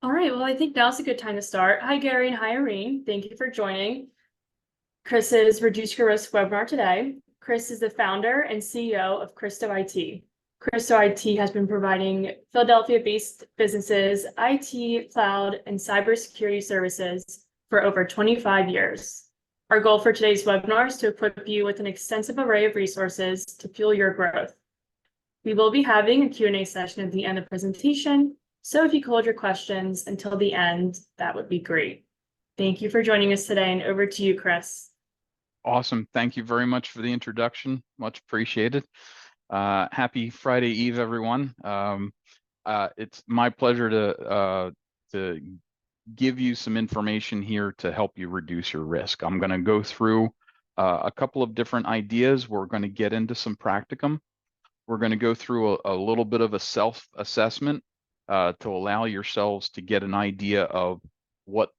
All right, well, I think now's a good time to start. Hi, Gary, and hi, Irene. Thank you for joining Chris's Reduce Your Risk webinar today. Chris is the founder and CEO of Christo IT. Christo IT has been providing Philadelphia-based businesses IT, cloud, and cybersecurity services for over 25 years. Our goal for today's webinar is to equip you with an extensive array of resources to fuel your growth. We will be having a Q&A session at the end of the presentation, so if you could hold your questions until the end, that would be great. Thank you for joining us today, and over to you, Chris. Awesome. Thank you very much for the introduction. Much appreciated. Happy Friday Eve, everyone. It's my pleasure to give you some information here to help you reduce your risk. I'm going to go through a couple of different ideas. We're going to get into some practicum. We're going to go through a little bit of a self-assessment to allow yourselves to get an idea of what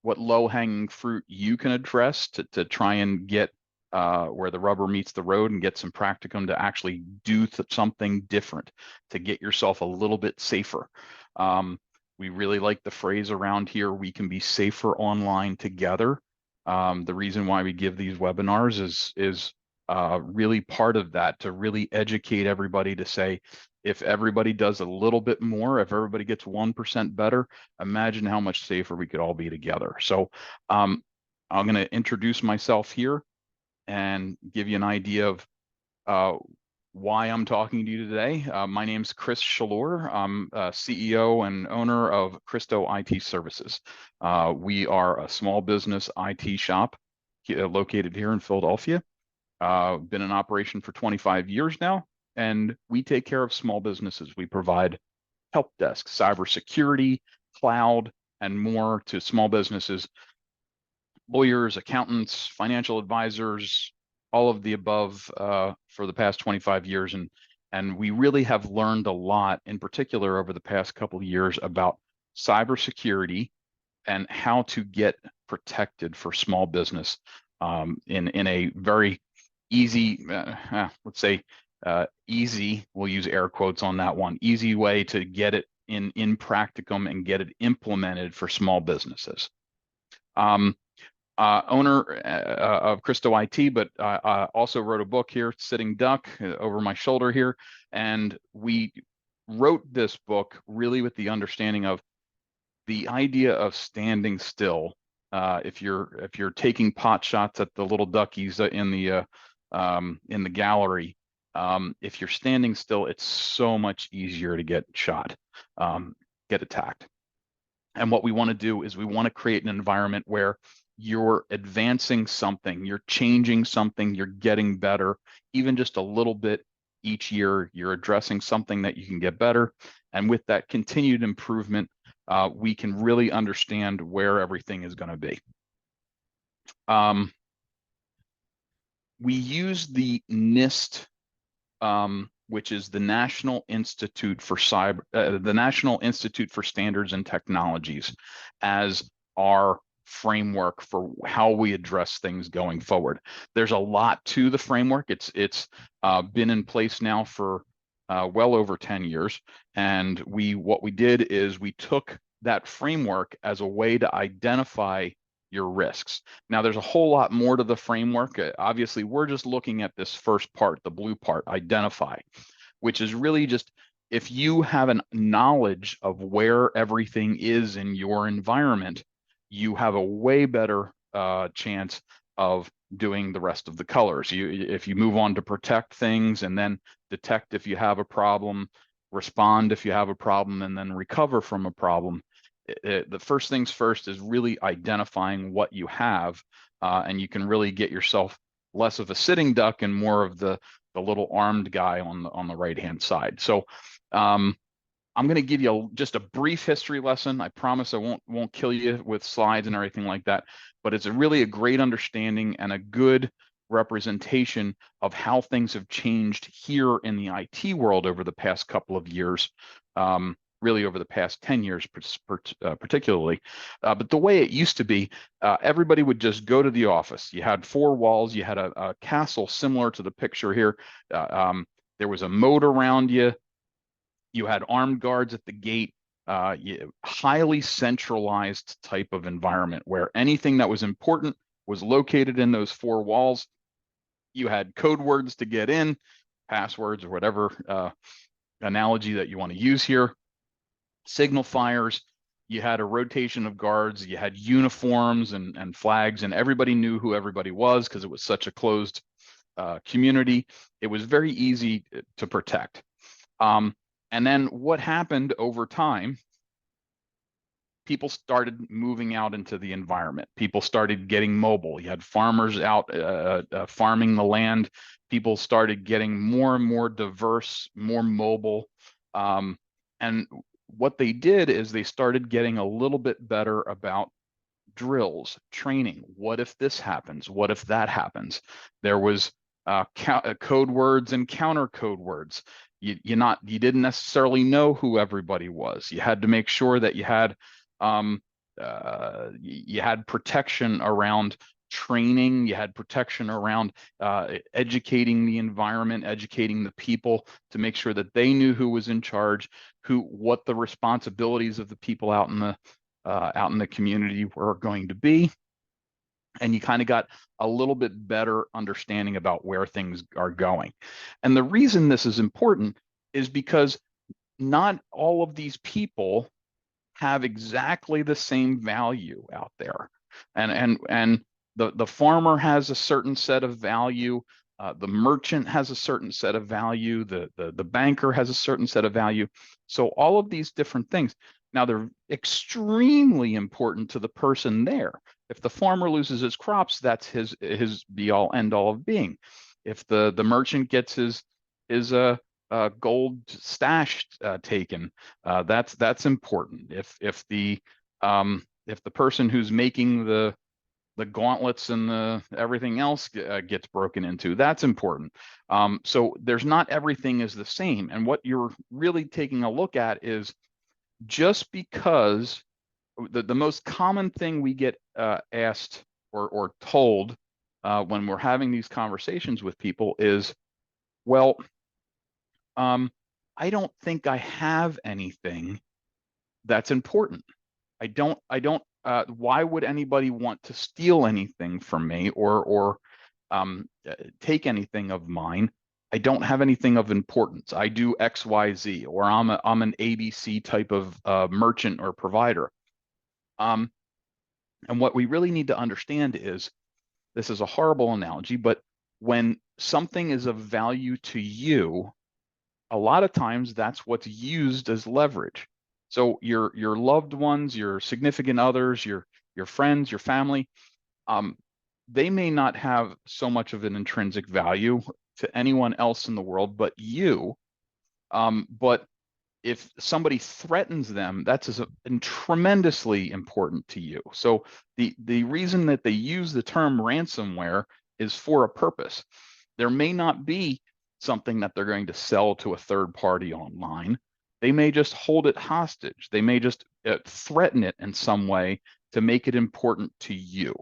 low-hanging fruit you can address to try and get where the rubber meets the road and get some practicum to actually do something different to get yourself a little bit safer. We really like the phrase around here, we can be safer online together. The reason why we give these webinars is really part of that, to really educate everybody to say, if everybody does a little bit more, if everybody gets 1% better, imagine how much safer we could all be together. So I'm going to introduce myself here and give you an idea of why I'm talking to you today. My name's Chris Shalour. I'm CEO and owner of Christo IT Services. We are a small business IT shop located here in Philadelphia. Been in operation for 25 years now, and we take care of small businesses. We provide help desk, cybersecurity, cloud, and more to small businesses, lawyers, accountants, financial advisors, all of the above for the past 25 years. And we really have learned a lot, in particular over the past couple of years, about cybersecurity and how to get protected for small business in a very easy, let's say easy, we'll use air quotes on that one, easy way to get it in practicum and get it implemented for small businesses. Owner of Christo IT, but also wrote a book here, Sitting Duck, over my shoulder here. And we wrote this book really with the understanding of the idea of standing still. If you're taking pot shots at the little duckies in the gallery, if you're standing still, it's so much easier to get shot, get attacked. And what we want to do is we want to create an environment where you're advancing something, you're changing something, you're getting better, even just a little bit each year, you're addressing something that you can get better. And with that continued improvement, we can really understand where everything is going to be. We use the NIST, which is the National Institute for the National Institute for Standards and Technologies, as our framework for how we address things going forward. There's a lot to the framework. It's been in place now for well over 10 years. And what we did is we took that framework as a way to identify your risks. Now, there's a whole lot more to the framework. Obviously, we're just looking at this first part, the blue part, identify, which is really just if you have a knowledge of where everything is in your environment, you have a way better chance of doing the rest of the colors. If you move on to protect things and then detect if you have a problem, respond if you have a problem, and then recover from a problem, the first things first is really identifying what you have, and you can really get yourself less of a sitting duck and more of the little armed guy on the right hand side. So I'm going to give you just a brief history lesson. I promise I won't kill you with slides and everything like that, but it's really a great understanding and a good representation of how things have changed here in the IT world over the past couple of years, really over the past 10 years particularly. But the way it used to be, everybody would just go to the office. You had four walls. You had a castle similar to the picture here. There was a moat around you. You had armed guards at the gate. highly centralized type of environment where anything that was important was located in those four walls. You had code words to get in, passwords, or whatever analogy that you want to use here, signal fires. You had a rotation of guards, you had uniforms and flags, and everybody knew who everybody was because it was such a closed community. It was very easy to protect. And then what happened over time, people started moving out into the environment. People started getting mobile. You had farmers out farming the land. People started getting more and more diverse, more mobile. And what they did is they started getting a little bit better about drills, training. What if this happens? What if that happens? There was code words and counter code words. You didn't necessarily know who everybody was. You had to make sure that um, you had protection around training. You had protection around educating the environment, educating the people to make sure that they knew who was in charge, what the responsibilities of the people out in the community were going to be. And you kind of got a little bit better understanding about where things are going. And the reason this is important is because not all of these people have exactly the same value out there. And the farmer has a certain set of value. The merchant has a certain set of value. The banker has a certain set of value. So all of these different things. Now they're extremely important to the person there. If the farmer loses his crops, that's his be all end all of being. If the merchant gets his gold stash taken, that's important. If the person who's making the gauntlets and the everything else gets broken into, that's important. So there's not everything is the same. And what you're really taking a look at is, just because the most common thing we get asked or told when we're having these conversations with people is, well, I don't think I have anything that's important. Why would anybody want to steal anything from me or take anything of mine? I don't have anything of importance. I do X, Y, Z, or I'm an ABC type of merchant or provider. And what we really need to understand is, this is a horrible analogy, but when something is of value to you, a lot of times that's what's used as leverage. So your loved ones, your significant others, your friends, your family, um, they may not have so much of an intrinsic value to anyone else in the world but you. But if somebody threatens them, that's tremendously important to you. So the reason that they use the term ransomware is for a purpose. There may not be something that they're going to sell to a third party online. They may just hold it hostage. They may just threaten it in some way to make it important to you.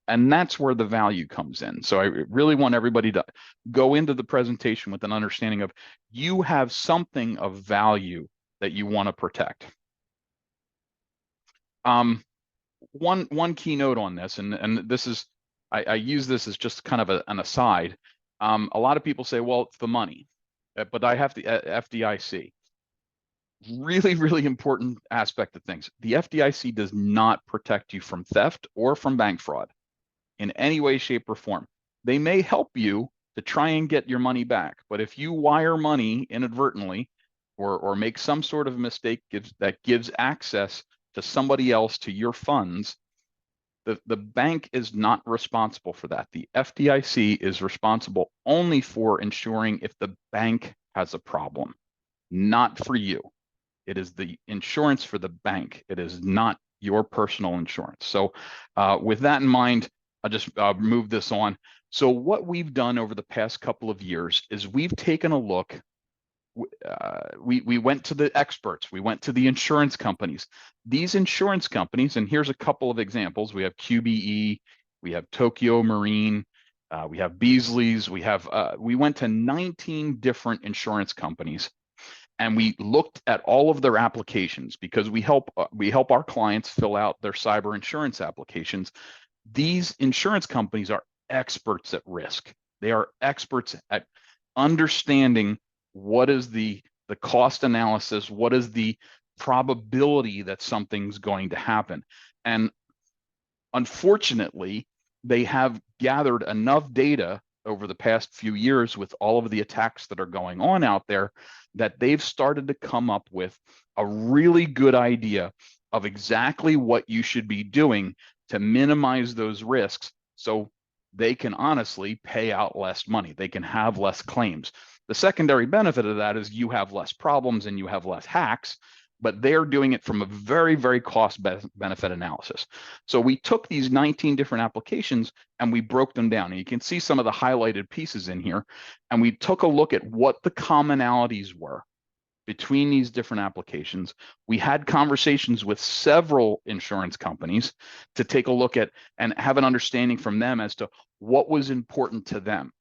And that's where the value comes in. So I really want everybody to go into the presentation with an understanding of, you have something of value that you want to protect. One keynote on this, and this is, I use this as just kind of an aside. A lot of people say, well, it's the money, but I have the FDIC. Really, really important aspect of things. The FDIC does not protect you from theft or from bank fraud in any way, shape, or form. They may help you to try and get your money back, but if you wire money inadvertently or make some sort of mistake that gives access to somebody else to your funds, the bank is not responsible for that. The FDIC is responsible only for ensuring if the bank has a problem, not for you. It is the insurance for the bank. It is not your personal insurance. So with that in mind, I'll just move this on. So what we've done over the past couple of years is we've taken a look. We went to the experts. We went to the insurance companies. These insurance companies, and here's a couple of examples. We have QBE, we have Tokyo Marine, we have Beasley's. We went to 19 different insurance companies, and we looked at all of their applications because we help our clients fill out their cyber insurance applications. These insurance companies are experts at risk. They are experts at understanding what is the cost analysis, what is the probability that something's going to happen. And unfortunately, they have gathered enough data over the past few years with all of the attacks that are going on out there that they've started to come up with a really good idea of exactly what you should be doing to minimize those risks so they can honestly pay out less money. They can have less claims. The secondary benefit of that is you have less problems and you have less hacks, but they're doing it from a very, very cost benefit analysis. So we took these 19 different applications and we broke them down. And you can see some of the highlighted pieces in here. And we took a look at what the commonalities were between these different applications. We had conversations with several insurance companies to take a look at and have an understanding from them as to what was important to them.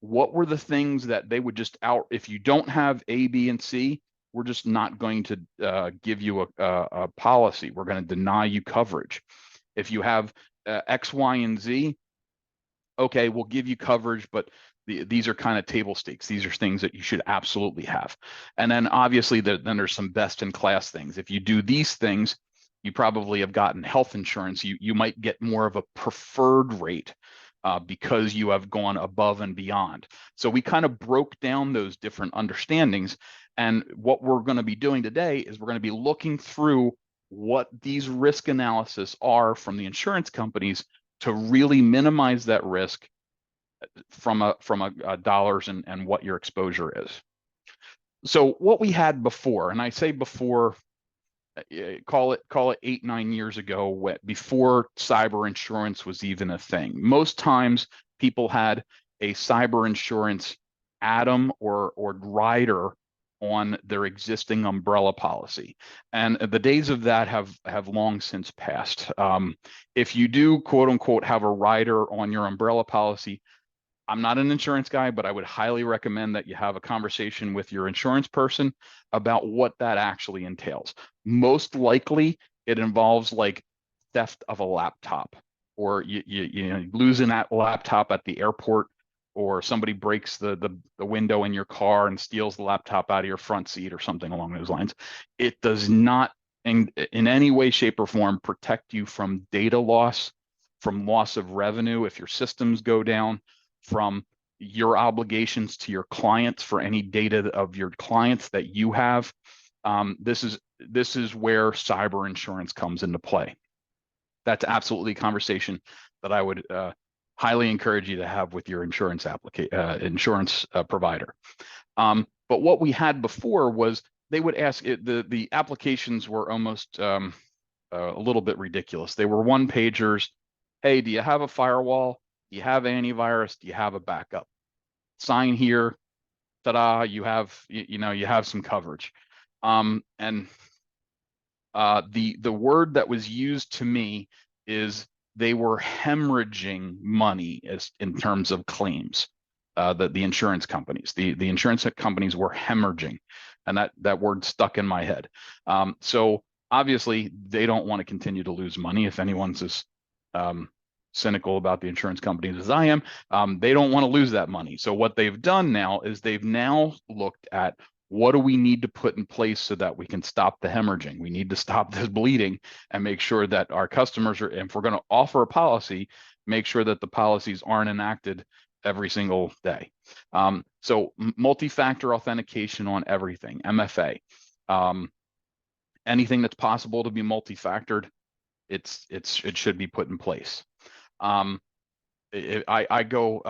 What were the things that they would just if you don't have A, B, and C, we're just not going to give you a policy. We're going to deny you coverage. If you have X, Y, and Z, okay, we'll give you coverage, but these are kind of table stakes. These are things that you should absolutely have. And then obviously then there's some best in class things. If you do these things, you probably have gotten health insurance. You might get more of a preferred rate because you have gone above and beyond. So we kind of broke down those different understandings. And what we're going to be doing today is we're going to be looking through what these risk analysis are from the insurance companies to really minimize that risk from a dollars and what your exposure is. So what we had before, and I say before, call it 8-9 years ago, before cyber insurance was even a thing. Most times people had a cyber insurance add-on or rider on their existing umbrella policy, and the days of that have long since passed. If you do quote unquote have a rider on your umbrella policy, I'm not an insurance guy, but I would highly recommend that you have a conversation with your insurance person about what that actually entails. Most likely, it involves like theft of a laptop, or you know, losing that laptop at the airport, or somebody breaks the window in your car and steals the laptop out of your front seat or something along those lines. It does not in any way, shape, or form protect you from data loss, from loss of revenue if your systems go down, from your obligations to your clients for any data of your clients that you have. This is where cyber insurance comes into play. That's absolutely a conversation that I would highly encourage you to have with your insurance provider. But what we had before was they would ask the applications were almost a little bit ridiculous. They were one pagers. Hey, do you have a firewall? Do you have antivirus? Do you have a backup? Sign here. Ta-da! You have you have some coverage. And the word that was used to me is they were hemorrhaging money as in terms of claims. The insurance companies, the insurance companies were hemorrhaging, and that word stuck in my head. So obviously they don't want to continue to lose money. If anyone's as cynical about the insurance companies as I am, they don't want to lose that money. So what they've done now is they've now looked at what do we need to put in place so that we can stop the hemorrhaging. We need to stop this bleeding and make sure that our customers are, if we're going to offer a policy, make sure that the policies aren't enacted every single day. So multi-factor authentication on everything, MFA. Anything that's possible to be multi-factored, it should be put in place. I go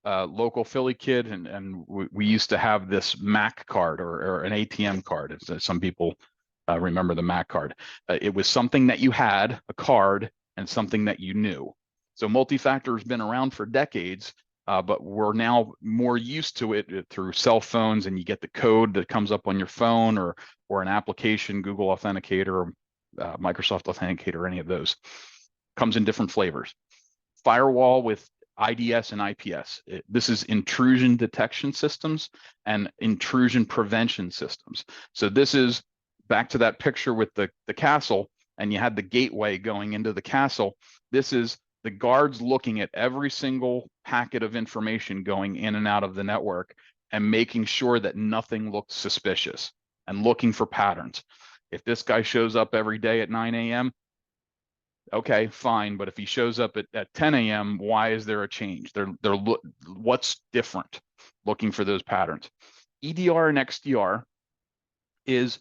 local Philly kid, and we used to have this Mac card or an ATM card. Some people remember the Mac card. It was something that you had, a card, and something that you knew. So multi-factor has been around for decades, but we're now more used to it through cell phones, and you get the code that comes up on your phone or an application, Google Authenticator, Microsoft Authenticator, any of those. Comes in different flavors. Firewall with IDS and IPS. This is intrusion detection systems and intrusion prevention systems. So this is back to that picture with the castle, and you had the gateway going into the castle. This is the guards looking at every single packet of information going in and out of the network and making sure that nothing looks suspicious and looking for patterns. If this guy shows up every day at 9 a.m., okay, fine. But if he shows up at 10 a.m., why is there a change? What's different? Looking for those patterns. EDR and XDR is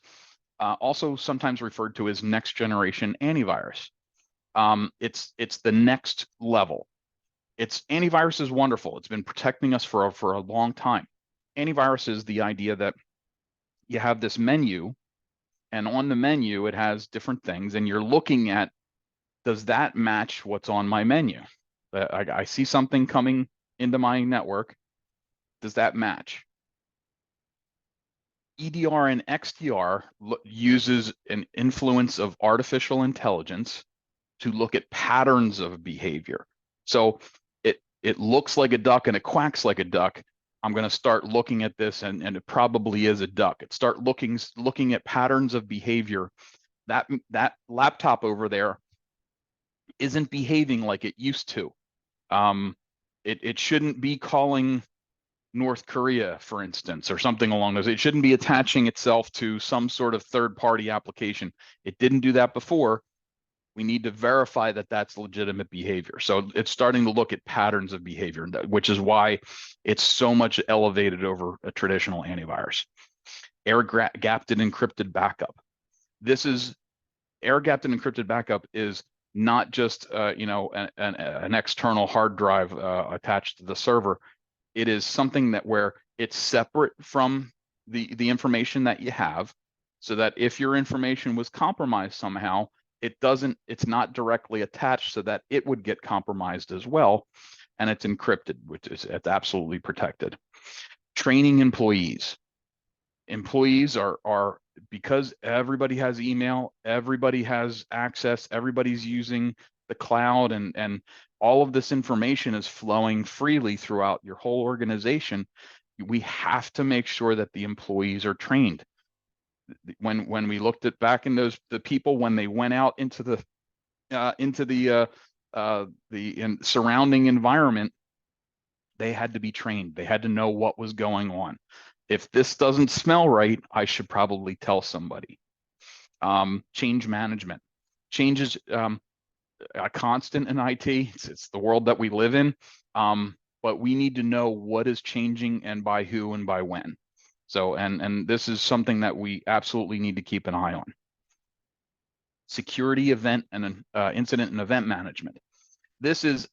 also sometimes referred to as next generation antivirus. It's the next level. Antivirus is wonderful. It's been protecting us for a long time. Antivirus is the idea that you have this menu, and on the menu it has different things, and you're looking at, does that match what's on my menu? I see something coming into my network. Does that match? EDR and XDR uses an influence of artificial intelligence to look at patterns of behavior. So it looks like a duck and it quacks like a duck. I'm going to start looking at this, and it probably is a duck. It start looking at patterns of behavior. That laptop over there isn't behaving like it used to. It shouldn't be calling North Korea, for instance, or something along those. It shouldn't be attaching itself to some sort of third-party application. It didn't do that before. We need to verify that that's legitimate behavior. So it's starting to look at patterns of behavior, which is why it's so much elevated over a traditional antivirus. Air-gapped and encrypted backup. This is air-gapped and encrypted backup is not just an external hard drive attached to the server. It is something that where it's separate from the information that you have, so that if your information was compromised somehow, it's not directly attached so that it would get compromised as well. And it's encrypted, it's absolutely protected. Training employees. Employees are, because everybody has email, everybody has access, everybody's using the cloud, and all of this information is flowing freely throughout your whole organization. We have to make sure that the employees are trained. When we looked at back in the people, when they went out into the surrounding environment, they had to be trained. They had to know what was going on. If this doesn't smell right, I should probably tell somebody. Change management. Change is a constant in IT. It's the world that we live in. But we need to know what is changing and by who and by when. So, and this is something that we absolutely need to keep an eye on. Security, event, and incident and event management. This is,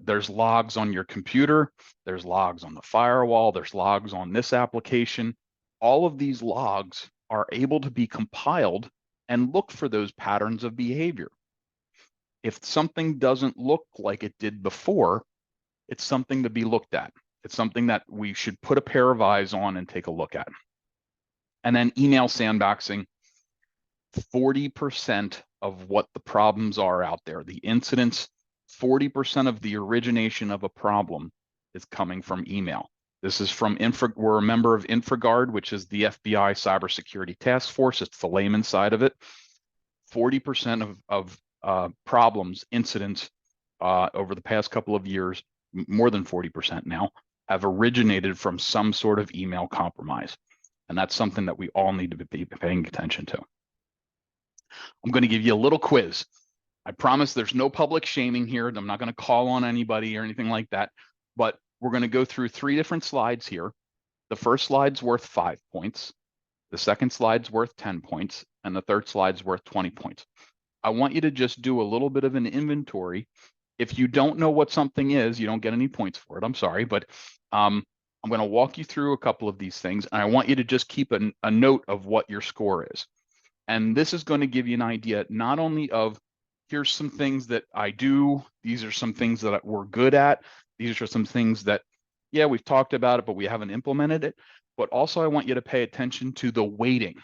there's logs on your computer, there's logs on the firewall, there's logs on this application. All of these logs are able to be compiled and look for those patterns of behavior. If something doesn't look like it did before, it's something to be looked at. It's something that we should put a pair of eyes on and take a look at. And then email sandboxing. 40% of what the problems are out there, the incidents, 40% of the origination of a problem is coming from email. This is from we're a member of InfraGard, which is the FBI Cybersecurity Task Force. It's the layman side of it. 40% of problems, incidents over the past couple of years, more than 40% now, have originated from some sort of email compromise. And that's something that we all need to be paying attention to. I'm going to give you a little quiz. I promise there's no public shaming here. I'm not going to call on anybody or anything like that, but we're going to go through 3 different slides here. The first slide's worth 5 points. The second slide's worth 10 points, and the third slide's worth 20 points. I want you to just do a little bit of an inventory. If you don't know what something is, you don't get any points for it. I'm sorry, but I'm going to walk you through a couple of these things, and I want you to just keep a note of what your score is. And this is going to give you an idea not only of, here's some things that I do, these are some things that we're good at, these are some things that, yeah, we've talked about it, but we haven't implemented it. But also I want you to pay attention to the weighting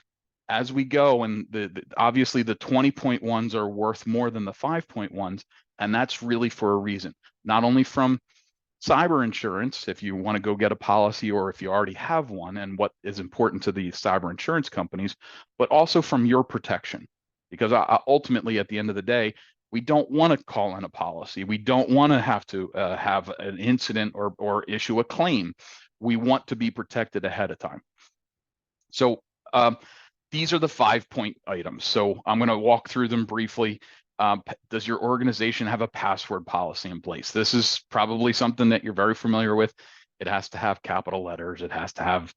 as we go. And obviously the 20-point ones are worth more than the 5-point ones. And that's really for a reason, not only from cyber insurance, if you want to go get a policy or if you already have one, and what is important to the cyber insurance companies, but also from your protection. Because ultimately, at the end of the day, we don't want to call in a policy. We don't want to have have an incident or issue a claim. We want to be protected ahead of time. So these are the 5-point items. So I'm going to walk through them briefly. Does your organization have a password policy in place? This is probably something that you're very familiar with. It has to have capital letters. It has to have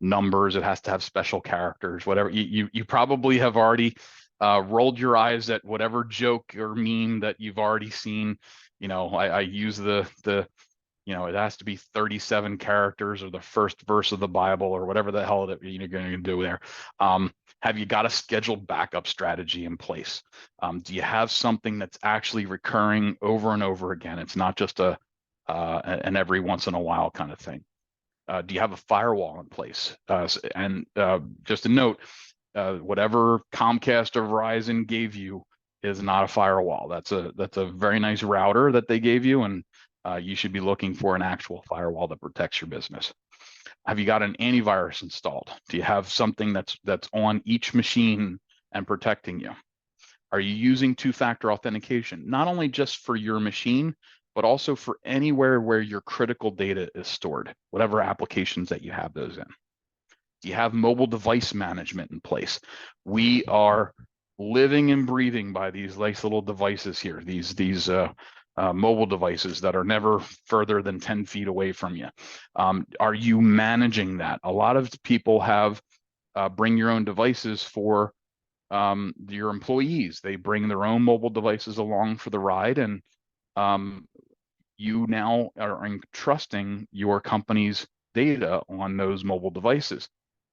numbers. It has to have special characters, whatever. You probably have already rolled your eyes at whatever joke or meme that you've already seen. I use the it has to be 37 characters or the first verse of the Bible or whatever the hell that you're going to do there. Have you got a scheduled backup strategy in place? Do you have something that's actually recurring over and over again? It's not just an every once in a while kind of thing. Do you have a firewall in place? Just a note, whatever Comcast or Verizon gave you is not a firewall. That's a very nice router that they gave you, and you should be looking for an actual firewall that protects your business. Have you got an antivirus installed? Do you have something that's on each machine and protecting you? Are you using two-factor authentication, not only just for your machine, but also for anywhere where your critical data is stored, whatever applications that you have those in? Do you have mobile device management in place? We are living and breathing by these nice little devices here, these mobile devices that are never further than 10 feet away from you. Are you managing that? A lot of people have bring your own devices for your employees. They bring their own mobile devices along for the ride, and you now are entrusting your company's data on those mobile devices.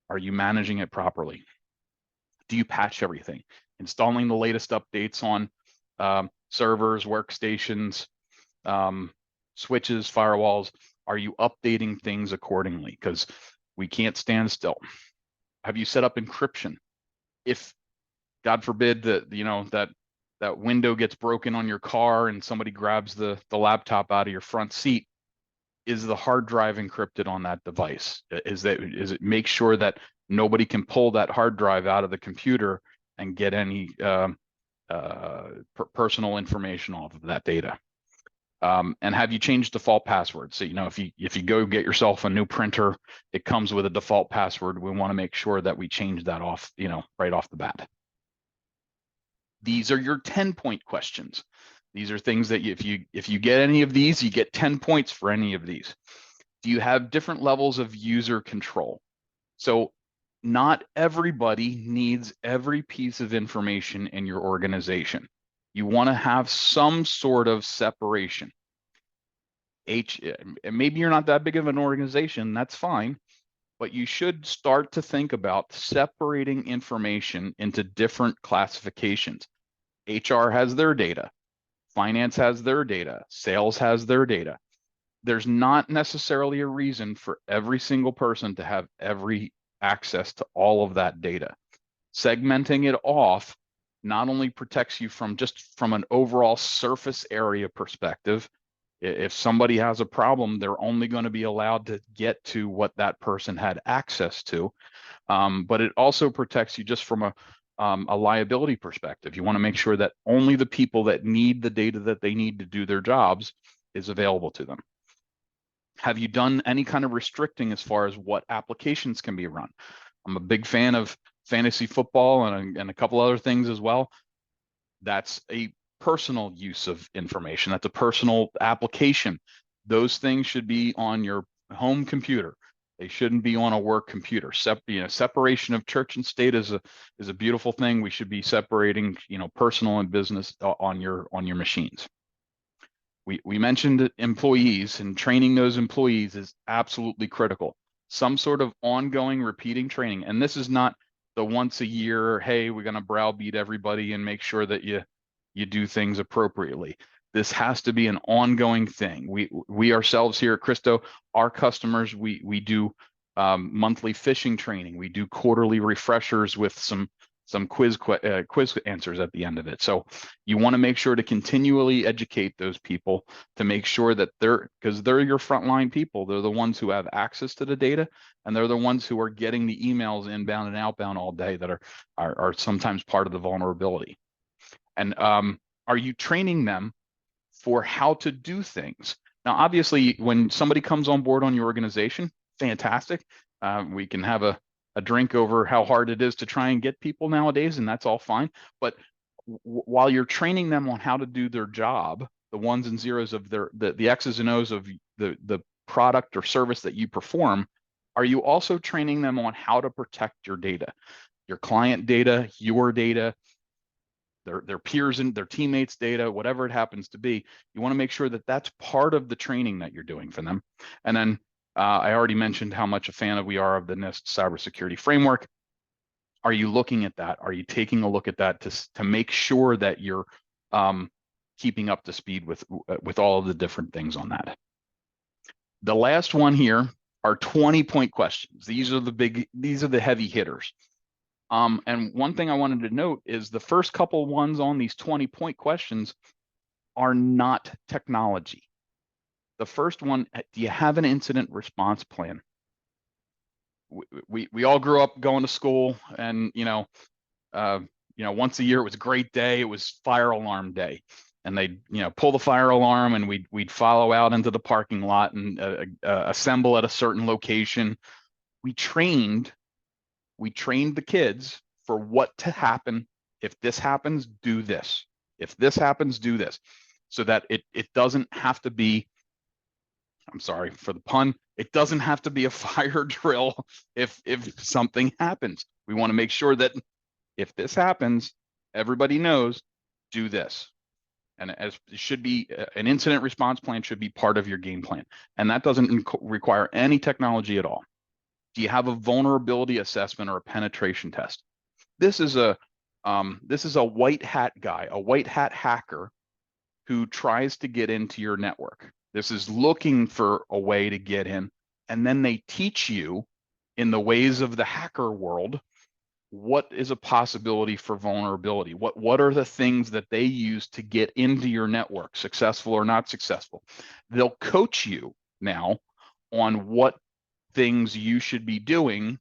Are you managing it properly? Do you patch everything? Installing the latest updates on servers, workstations, switches, firewalls. Are you updating things accordingly? Because we can't stand still. Have you set up encryption? If, God forbid, that window gets broken on your car and somebody grabs the laptop out of your front seat, is the hard drive encrypted on that device? Is it make sure that nobody can pull that hard drive out of the computer and get any personal information off of that data? And have you changed default passwords? So, if you go get yourself a new printer, it comes with a default password. We want to make sure that we change that off, right off the bat. These are your 10-point questions. These are things that if you get any of these, you get 10 points for any of these. Do you have different levels of user control? So not everybody needs every piece of information in your organization. You want to have some sort of separation. Maybe you're not that big of an organization, that's fine, but you should start to think about separating information into different classifications. HR has their data. Finance has their data. Sales has their data. There's not necessarily a reason for every single person to have every access to all of that data. Segmenting it off not only protects you from an overall surface area perspective. If somebody has a problem, they're only going to be allowed to get to what that person had access to. But it also protects you just from a liability perspective. You want to make sure that only the people that need the data that they need to do their jobs is available to them. Have you done any kind of restricting as far as what applications can be run? I'm a big fan of fantasy football and a couple other things as well. That's a personal use of information. That's a personal application. Those things should be on your home computer. They shouldn't be on a work computer. Separation of church and state is a beautiful thing. We should be separating, personal and business on your machines. We mentioned employees, and training those employees is absolutely critical. Some sort of ongoing repeating training. And this is not the once a year, hey, we're going to browbeat everybody and make sure that you do things appropriately. This has to be an ongoing thing. We ourselves here at Christo, our customers, we do monthly phishing training. We do quarterly refreshers with some some quiz answers at the end of it. So you want to make sure to continually educate those people to make sure that because they're your frontline people. They're the ones who have access to the data, and they're the ones who are getting the emails inbound and outbound all day that are sometimes part of the vulnerability. And are you training them for how to do things? Now, obviously, when somebody comes on board on your organization, fantastic. We can have a drink over how hard it is to try and get people nowadays, and that's all fine. But while you're training them on how to do their job, the ones and zeros of the X's and O's of the product or service that you perform, are you also training them on how to protect your data, your client data, your data, their peers and their teammates' data, whatever it happens to be? You want to make sure that that's part of the training that you're doing for them. And then I already mentioned how much a fan we are of the NIST cybersecurity framework. Are you looking at that? Are you taking a look at that to make sure that you're keeping up to speed with all of the different things on that? The last one here are 20-point questions. These are the heavy hitters. And one thing I wanted to note is the first couple ones on these 20-point questions are not technology. The first one, do you have an incident response plan? We all grew up going to school, and once a year it was a great day. It was fire alarm day, and they'd pull the fire alarm, and we'd follow out into the parking lot and assemble at a certain location. We trained the kids for what to happen. If this happens, do this. If this happens, do this, so that it doesn't have to be, I'm sorry for the pun, it doesn't have to be a fire drill if something happens. We want to make sure that if this happens, everybody knows, do this. And as it should be, an incident response plan should be part of your game plan. And that doesn't require any technology at all. Do you have a vulnerability assessment or a penetration test? This is a white hat guy, a white hat hacker who tries to get into your network. This is looking for a way to get in, and then they teach you in the ways of the hacker world what is a possibility for vulnerability. What are the things that they use to get into your network, successful or not successful? They'll coach you now on what things you should be doing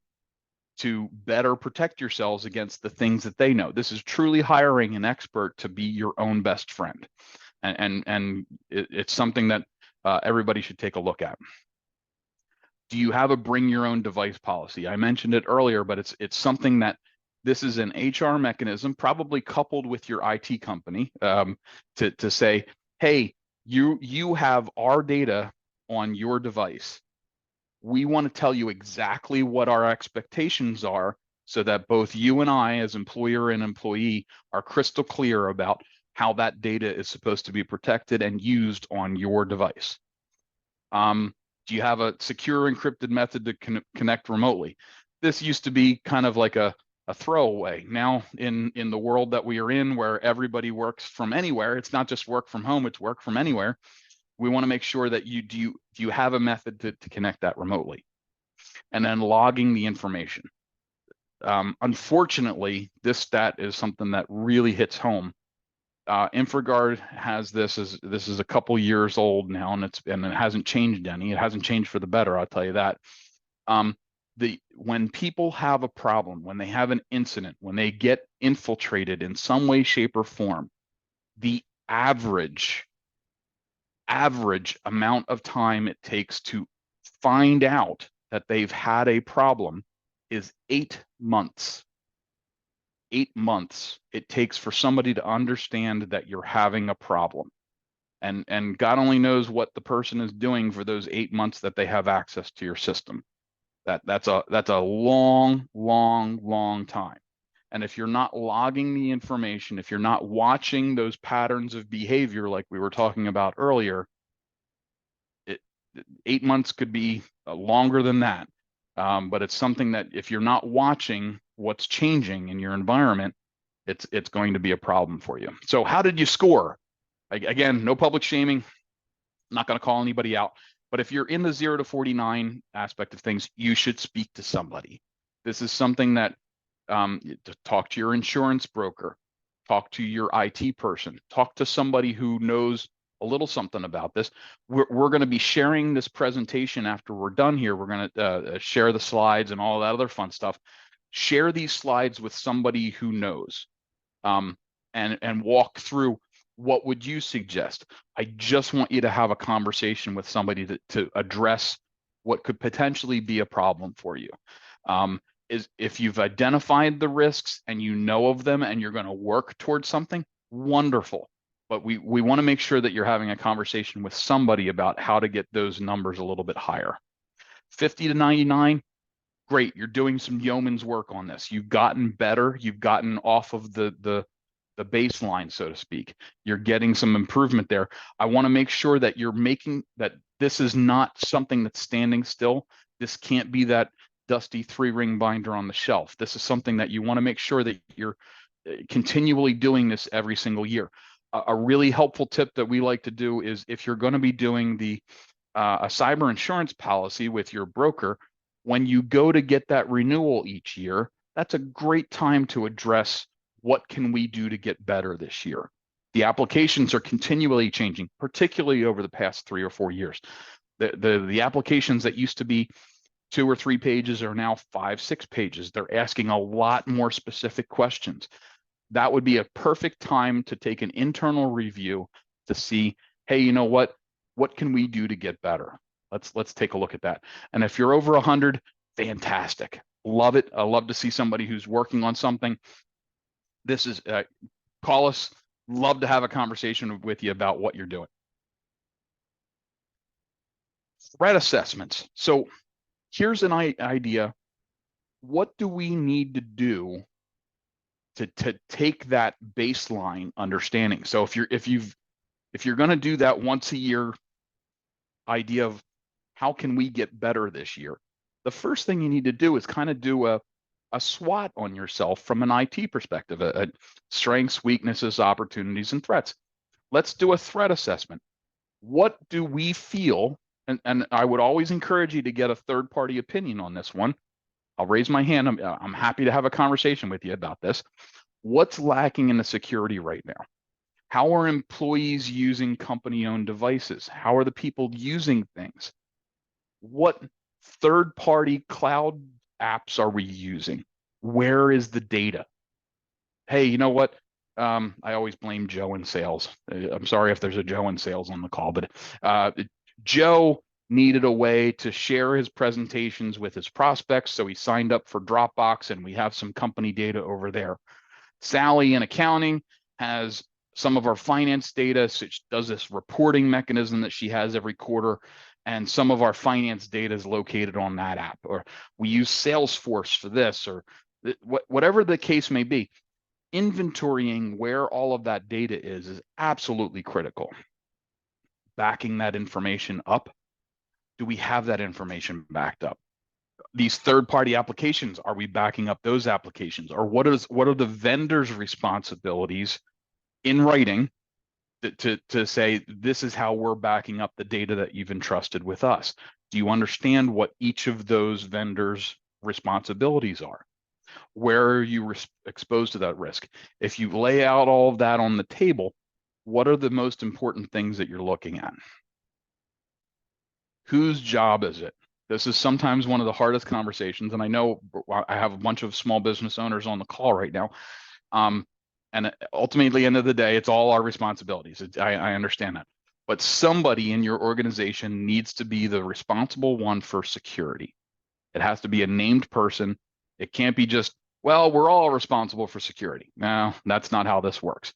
to better protect yourselves against the things that they know. This is truly hiring an expert to be your own best friend. And it's something that everybody should take a look at. Do you have a bring your own device policy? I mentioned it earlier, but it's something that this is an HR mechanism, probably coupled with your IT company, to say, hey, you have our data on your device. We want to tell you exactly what our expectations are, so that both you and I, as employer and employee, are crystal clear about how that data is supposed to be protected and used on your device. Do you have a secure encrypted method to connect remotely? This used to be kind of like a throwaway. Now, in the world that we are in, where everybody works from anywhere, it's not just work from home, it's work from anywhere. We want to make sure that do you have a method to connect that remotely? And then logging the information. Unfortunately, this stat is something that really hits home. InfraGard has this is a couple years old now, and it hasn't changed any. It hasn't changed for the better, I'll tell you that. When people have a problem, when they have an incident, when they get infiltrated in some way, shape, or form, the average amount of time it takes to find out that they've had a problem is 8 months. 8 months it takes for somebody to understand that you're having a problem. And God only knows what the person is doing for those 8 months that they have access to your system. That's a long time. And if you're not logging the information, if you're not watching those patterns of behavior like we were talking about earlier, 8 months could be longer than that. But it's something that if you're not watching what's changing in your environment, it's going to be a problem for you. So how did you score? Again, no public shaming. I'm not going to call anybody out. But if you're in the 0 to 49 aspect of things, you should speak to somebody. This is something that To talk to your insurance broker, talk to your IT person, talk to somebody who knows a little something about this. We're going to be sharing this presentation after we're done here. We're going to share the slides and all that other fun stuff. Share these slides with somebody who knows, and walk through what would you suggest. I just want you to have a conversation with somebody to address what could potentially be a problem for you. Is if you've identified the risks and you know of them and you're going to work towards something, wonderful. But we want to make sure that you're having a conversation with somebody about how to get those numbers a little bit higher. 50 to 99, great. You're doing some yeoman's work on this. You've gotten better. You've gotten off of the baseline, so to speak. You're getting some improvement there. I want to make sure that you're making that this is not something that's standing still. This can't be that dusty 3-ring binder on the shelf. This is something that you want to make sure that you're continually doing this every single year. A really helpful tip that we like to do is if you're going to be doing a cyber insurance policy with your broker, when you go to get that renewal each year, that's a great time to address what can we do to get better this year. The applications are continually changing, particularly over the past 3 or 4 years. The applications that used to be 2 or 3 pages are now 5, 6 pages. They're asking a lot more specific questions. That would be a perfect time to take an internal review to see, hey, you know what can we do to get better? Let's take a look at that. And if you're over 100, fantastic. Love it. I love to see somebody who's working on something. This is call us. Love to have a conversation with you about what you're doing. Threat assessments. So here's an idea. What do we need to do to take that baseline understanding? So if you're going to do that once a year idea of how can we get better this year, the first thing you need to do is kind of do a SWOT on yourself from an IT perspective, strengths, weaknesses, opportunities, and threats. Let's do a threat assessment. What do we feel? And I would always encourage you to get a third-party opinion on this one. I'll raise my hand. I'm happy to have a conversation with you about this. What's lacking in the security right now? How are employees using company-owned devices? How are the people using things? What third-party cloud apps are we using? Where is the data? Hey, you know what? I always blame Joe in sales. I'm sorry if there's a Joe in sales on the call, but Joe needed a way to share his presentations with his prospects, so he signed up for Dropbox, and we have some company data over there. Sally in accounting has some of our finance data, so she does this reporting mechanism that she has every quarter, and some of our finance data is located on that app. Or we use Salesforce for this, or whatever the case may be. Inventorying where all of that data is absolutely critical. Backing that information up. Do we have that information backed up? These third-party applications, are we backing up those applications? Or what are the vendor's responsibilities in writing to say, this is how we're backing up the data that you've entrusted with us? Do you understand what each of those vendors' responsibilities are? Where are you exposed to that risk? If you lay out all of that on the table, what are the most important things that you're looking at? Whose job is it? This is sometimes one of the hardest conversations, and I know I have a bunch of small business owners on the call right now. And ultimately, at the end of the day, it's all our responsibilities. I understand that. But somebody in your organization needs to be the responsible one for security. It has to be a named person. It can't be just, well, we're all responsible for security. No, that's not how this works.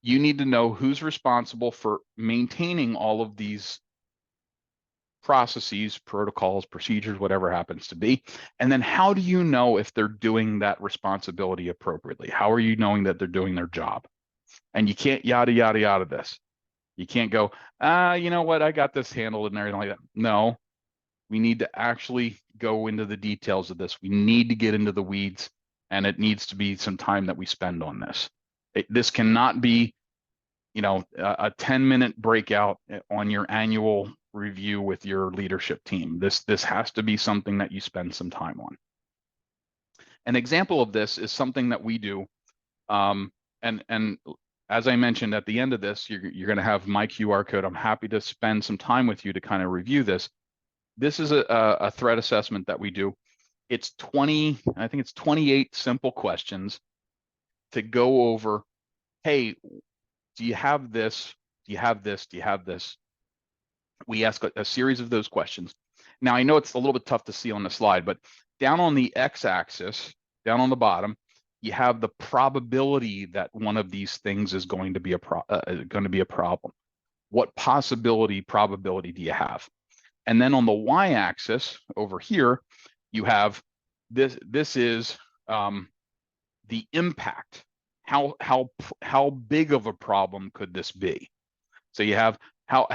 You need to know who's responsible for maintaining all of these processes, protocols, procedures, whatever happens to be. And then how do you know if they're doing that responsibility appropriately? How are you knowing that they're doing their job? And you can't yada, yada, yada this. You can't go, you know what, I got this handled and everything like that. No, we need to actually go into the details of this. We need to get into the weeds, and it needs to be some time that we spend on this. This cannot be, a 10-minute breakout on your annual review with your leadership team. This has to be something that you spend some time on. An example of this is something that we do. And as I mentioned at the end of this, you're going to have my QR code. I'm happy to spend some time with you to kind of review this. This is a threat assessment that we do. It's 20, I think it's 28 simple questions to go over, hey, do you have this? Do you have this? Do you have this? We ask a series of those questions. Now, I know it's a little bit tough to see on the slide, but down on the x-axis, down on the bottom, you have the probability that one of these things is going to be a problem. What probability do you have? And then on the y-axis over here, you have this. This is the impact. How big of a problem could this be? So you have how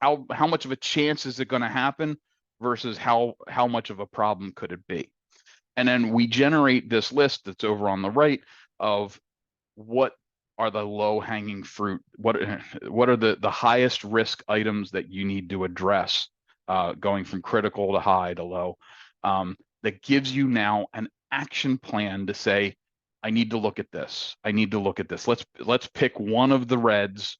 much of a chance is it going to happen versus how much of a problem could it be? And then we generate this list that's over on the right of what are the low hanging fruit, what are the highest risk items that you need to address, going from critical to high to low, that gives you now an action plan to say, I need to look at this. I need to look at this. Let's pick one of the reds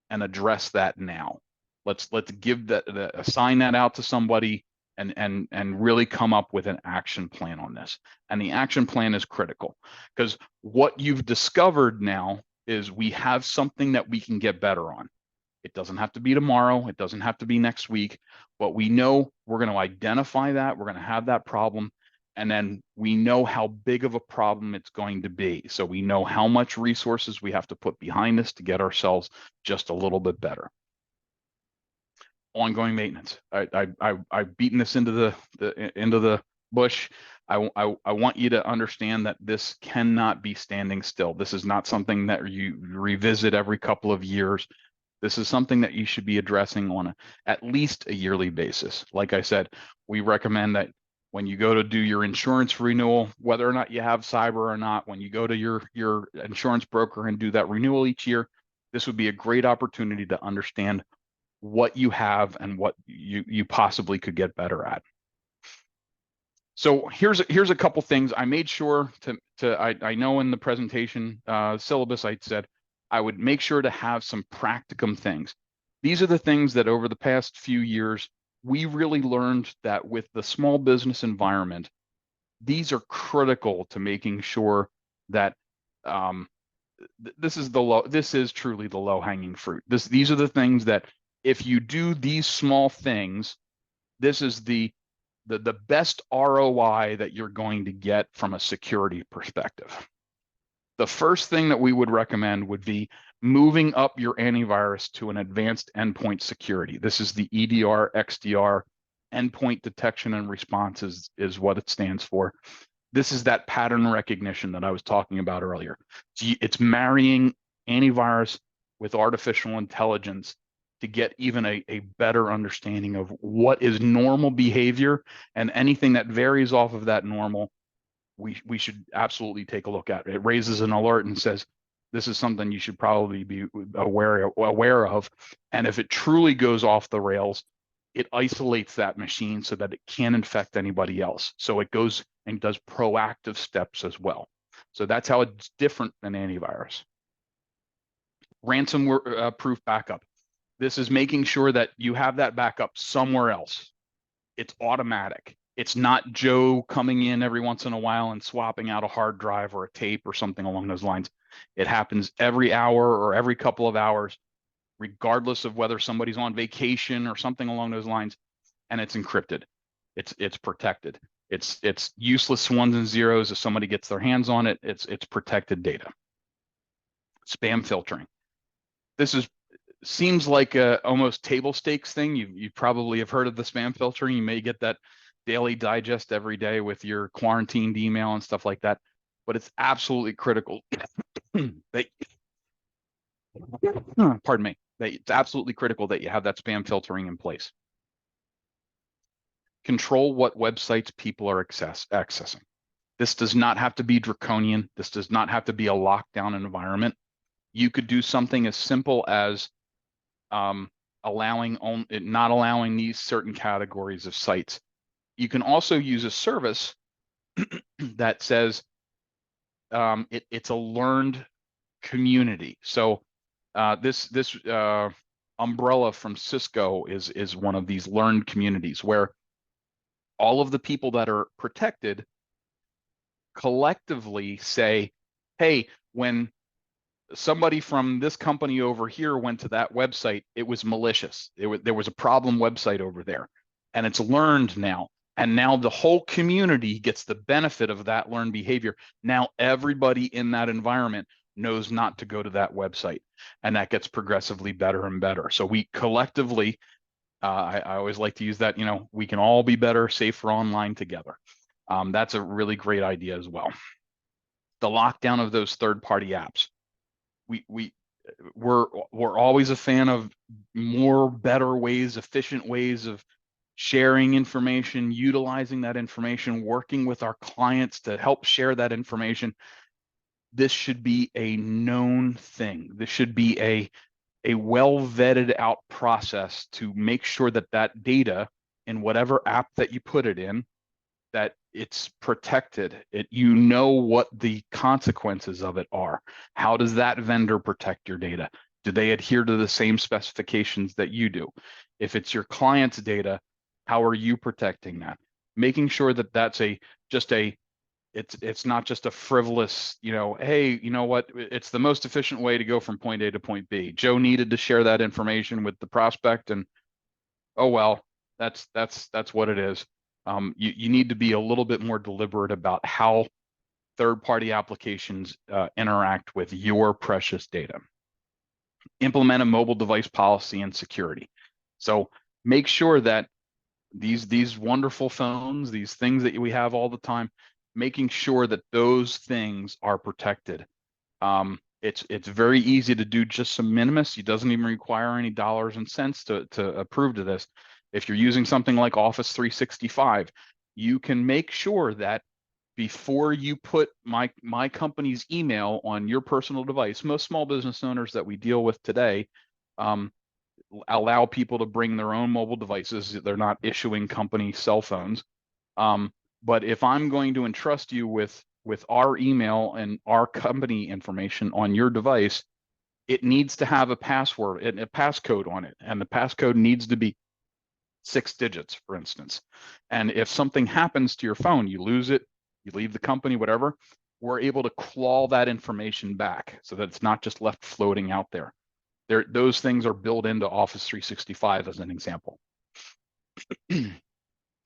and address that now. Let's give that, assign that out to somebody and really come up with an action plan on this. And the action plan is critical, because what you've discovered now is we have something that we can get better on. It doesn't have to be tomorrow. It doesn't have to be next week, but we know we're going to identify that. We're going to have that problem. And then we know how big of a problem it's going to be. So we know how much resources we have to put behind this to get ourselves just a little bit better. Ongoing maintenance. I've beaten this into the bush. I want you to understand that this cannot be standing still. This is not something that you revisit every couple of years. This is something that you should be addressing on at least a yearly basis. Like I said, we recommend that when you go to do your insurance renewal, whether or not you have cyber or not, when you go to your insurance broker and do that renewal each year, this would be a great opportunity to understand what you have and what you possibly could get better at. So here's a couple things I made sure I know in the presentation syllabus I said I would make sure to have some practicum things. These are the things that over the past few years we really learned that with the small business environment, these are critical to making sure that this is truly the low hanging fruit. These are the things that if you do these small things, this is the best ROI that you're going to get from a security perspective. The first thing that we would recommend would be moving up your antivirus to an advanced endpoint security. This is the EDR, XDR, endpoint detection and response is what it stands for. This is that pattern recognition that I was talking about earlier. It's marrying antivirus with artificial intelligence to get even a better understanding of what is normal behavior, and anything that varies off of that normal, we should absolutely take a look at. It raises an alert and says, this is something you should probably be aware of. And if it truly goes off the rails, it isolates that machine so that it can't infect anybody else. So it goes and does proactive steps as well. So that's how it's different than antivirus. Ransomware proof backup. This is making sure that you have that backup somewhere else. It's automatic. It's not Joe coming in every once in a while and swapping out a hard drive or a tape or something along those lines. It happens every hour or every couple of hours, regardless of whether somebody's on vacation or something along those lines, and it's encrypted. It's protected. It's useless ones and zeros. If somebody gets their hands on it, it's protected data. Spam filtering. This seems like a almost table stakes thing. You probably have heard of the spam filtering. You may get that daily digest every day with your quarantined email and stuff like that, but it's absolutely critical that, pardon me, that it's absolutely critical that you have that spam filtering in place. Control what websites people are accessing. This does not have to be draconian. This does not have to be a lockdown environment. You could do something as simple as not allowing these certain categories of sites. You can also use a service that says it's a learned community. So this umbrella from Cisco is one of these learned communities where all of the people that are protected collectively say, hey, when somebody from this company over here went to that website, it was malicious. There was a problem website over there, and it's learned now. And now the whole community gets the benefit of that learned behavior. Now everybody in that environment knows not to go to that website, and that gets progressively better and better. So we collectively, I always like to use that, we can all be better, safer online together. That's a really great idea as well. The lockdown of those third-party apps. We're always a fan of more, better ways, efficient ways of sharing information, utilizing that information, working with our clients to help share that information. This should be a known thing. This should be a well vetted out process to make sure that that data in whatever app that you put it in, that it's protected. You know what the consequences of it are. How does that vendor protect your data? Do they adhere to the same specifications that you do? If it's your client's data, how are you protecting that? Making sure that that's it's not just a frivolous, hey, you know what? It's the most efficient way to go from point A to point B. Joe needed to share that information with the prospect, and oh well, that's what it is. You need to be a little bit more deliberate about how third-party applications interact with your precious data. Implement a mobile device policy and security. So make sure that these wonderful phones, these things that we have all the time, making sure that those things are protected. It's very easy to do just some minimus. It doesn't even require any dollars and cents to approve to this. If you're using something like Office 365, you can make sure that before you put my company's email on your personal device, most small business owners that we deal with today allow people to bring their own mobile devices. They're not issuing company cell phones. But if I'm going to entrust you with our email and our company information on your device, it needs to have a password and a passcode on it. And the passcode needs to be 6 digits, for instance. And if something happens to your phone, you lose it, you leave the company, whatever, we're able to claw that information back so that it's not just left floating out there. Those things are built into Office 365 as an example.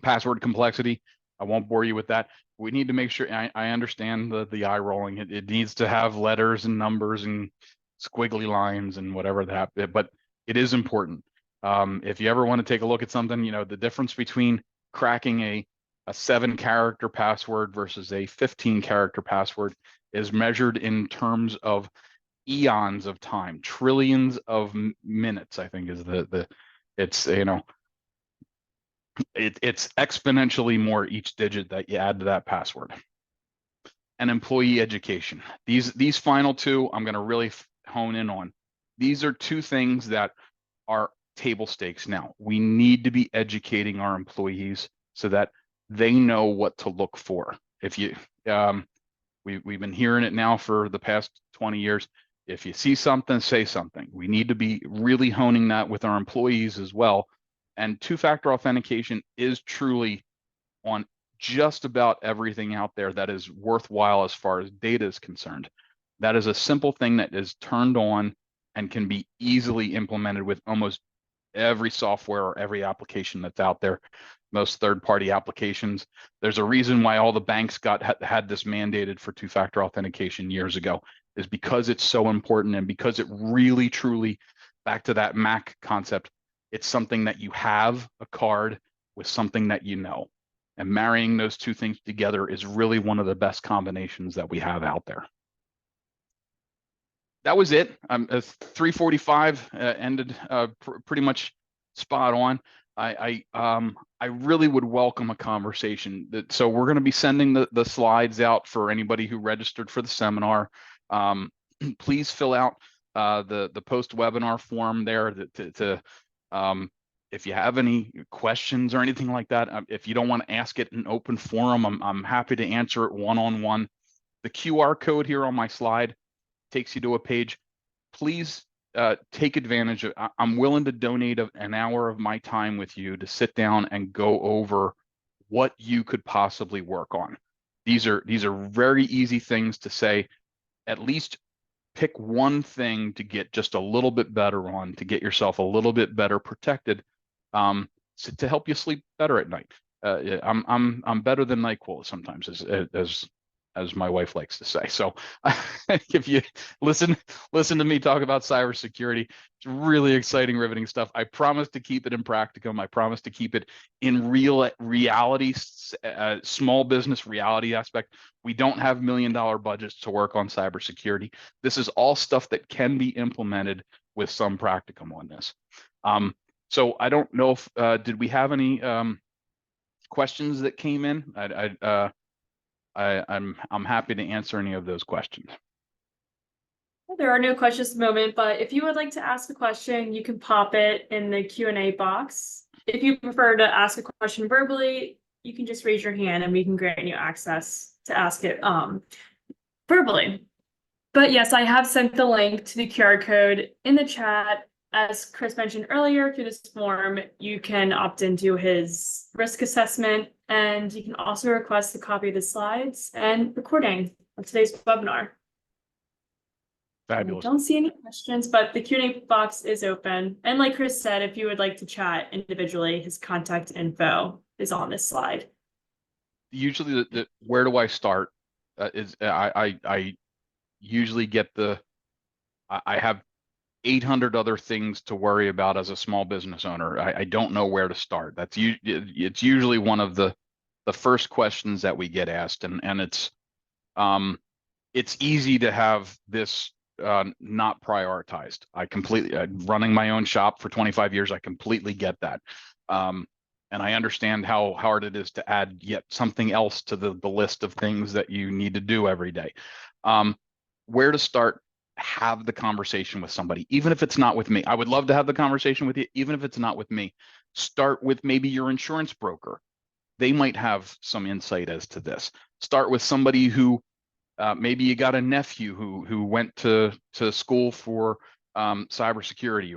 Password complexity. I won't bore you with that. We need to make sure, I understand the eye rolling. It needs to have letters and numbers and squiggly lines and whatever that, but it is important. If you ever want to take a look at something, the difference between cracking a 7-character password versus a 15-character password is measured in terms of eons of time, trillions of minutes, I think is it's it's exponentially more each digit that you add to that password. And employee education. These final two, I'm going to really hone in on. These are two things that are table stakes now. We need to be educating our employees so that they know what to look for. If you, we've been hearing it now for the past 20 years. If you see something, say something. We need to be really honing that with our employees as well. And two-factor authentication is truly on just about everything out there that is worthwhile as far as data is concerned. That is a simple thing that is turned on and can be easily implemented with almost every software or every application that's out there, most third-party applications. There's a reason why all the banks had this mandated for two-factor authentication years ago, is because it's so important and because it really, truly, back to that Mac concept, it's something that you have a card with something that you know. And marrying those two things together is really one of the best combinations that we have out there. That was it. 3:45 ended pretty much spot on. I really would welcome a conversation. So we're going to be sending the slides out for anybody who registered for the seminar. Please fill out the post webinar form there to if you have any questions or anything like that, if you don't want to ask it in open forum, I'm happy to answer it one-on-one. The QR code here on my slide takes you to a page. Please take advantage of. I'm willing to donate an hour of my time with you to sit down and go over what you could possibly work on. These are very easy things to say. At least pick one thing to get just a little bit better on, to get yourself a little bit better protected, so to help you sleep better at night. I'm better than NyQuil sometimes, as my wife likes to say. So if you listen to me talk about cybersecurity, it's really exciting, riveting stuff. I promise to keep it in practicum. I promise to keep it in reality, small business reality aspect. We don't have $1 million budgets to work on cybersecurity. This is all stuff that can be implemented with some practicum on this. So I don't know if did we have any questions that came in? I'm happy to answer any of those questions. There are no questions at the moment, but if you would like to ask a question, you can pop it in the Q&A box. If you prefer to ask a question verbally, you can just raise your hand and we can grant you access to ask it verbally. But yes, I have sent the link to the QR code in the chat. As Chris mentioned earlier, through this form, you can opt into his risk assessment, and you can also request a copy of the slides and recording of today's webinar. Fabulous. I don't see any questions, but the Q&A box is open. And like Chris said, if you would like to chat individually, his contact info is on this slide. Usually, the where do I start? I usually get I have 800 other things to worry about as a small business owner. I don't know where to start. It's usually one of the first questions that we get asked, and it's easy to have this not prioritized. I completely running my own shop for 25 years. I completely get that. And I understand how hard it is to add yet something else to the list of things that you need to do every day. Where to start? Have the conversation with somebody, even if it's not with me. I would love to have the conversation with you, even if it's not with me. Start with maybe your insurance broker. They might have some insight as to this. Start with somebody who maybe you got a nephew who went to school for cybersecurity,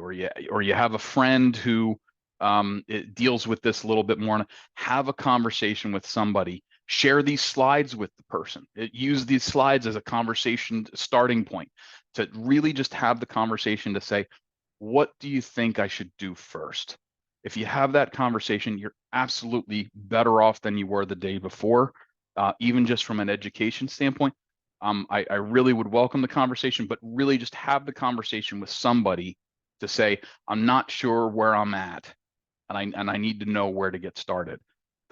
or you have a friend who it deals with this a little bit more. Have a conversation with somebody. Share these slides with the person. Use these slides as a conversation starting point to really just have the conversation to say, what do you think I should do first? If you have that conversation, you're absolutely better off than you were the day before, even just from an education standpoint. I really would welcome the conversation, but really just have the conversation with somebody to say, I'm not sure where I'm at, and I need to know where to get started.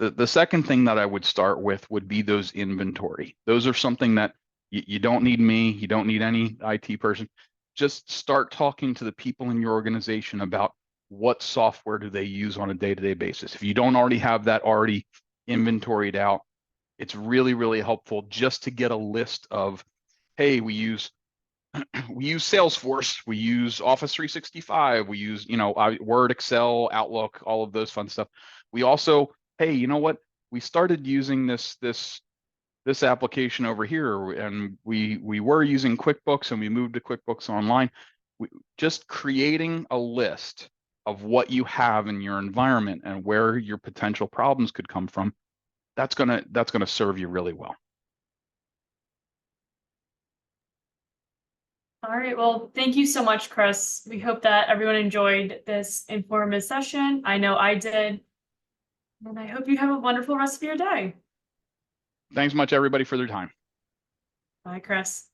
The second thing that I would start with would be those inventory. Those are something that you don't need me, you don't need any IT person. Just start talking to the people in your organization about what software do they use on a day-to-day basis. If you don't already have that already inventoried out, it's really, really helpful just to get a list of, hey, we use Salesforce, we use Office 365, we use, Word, Excel, Outlook, all of those fun stuff. We also, hey, you know what? We started using this application over here, and we were using QuickBooks, and we moved to QuickBooks Online. Just creating a list of what you have in your environment and where your potential problems could come from, that's gonna serve you really well. All right, well, thank you so much, Chris. We hope that everyone enjoyed this informative session. I know I did. And I hope you have a wonderful rest of your day. Thanks much, everybody, for their time. Bye, Chris.